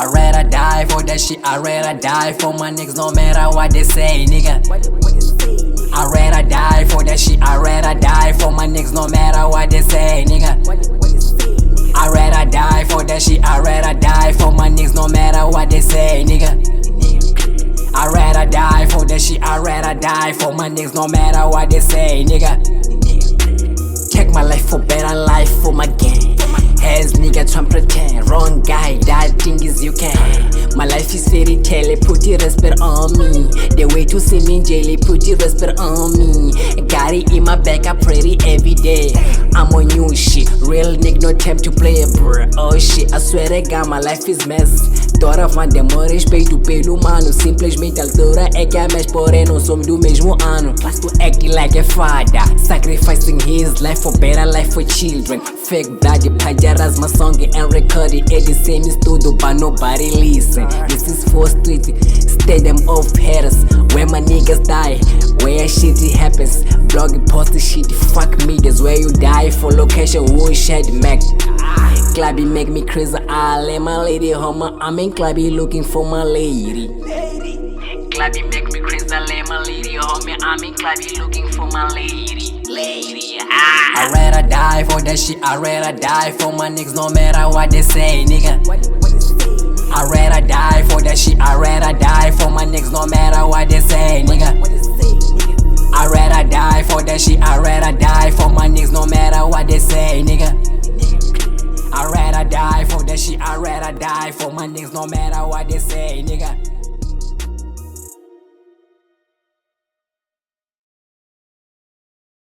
I'd rather die for that shit, I'd rather die for my niggas no matter what they say, nigga. I'd rather die for that shit, I'd rather die for my niggas no matter what they say, nigga. I'd rather die for that shit, I'd rather die for my niggas no matter what they say, nigga. I'd rather die for that shit, I'd rather die for my niggas no matter what they say, nigga. Take my life for better life for my gang. Has nigga tryna pretend, wrong guy, that thing is you can. My life is fairy tale, put your respect on me. The way to see me in jail, put your respect on me. Got it in my back, I pray it every day. I'm on new shit, real nigga, no time to play, bruh. Oh shit, I swear to God, my life is mess. Doravante demora respeito pelo humano. Simplesmente a altura é que a mexe, porém não somos do mesmo ano. Class to act like a father, sacrificing his life for better life for children. Fake blood, pajaras, my song and record it. The same is tudo, but nobody listen. This is for street, stadium of haters, where my niggas die, where shit happens. Blog post shit, fuck medias, where you die for location, who shed Mac. Clubby make me crazy, I let my lady home. I'm in clubby looking for my lady. Clubby make me crazy, I let my lady home. I'm in clubby looking for my lady. I'd rather die for that shit, I'd rather die for my niggas no matter what they say, nigga. I'd rather die for that shit, I'd rather die for my niggas no matter what they say, nigga. I'd rather die for that shit, I'd rather die for my niggas no matter what they say, nigga. I'd rather die for that shit, I'd rather die for my niggas no matter what they say, nigga.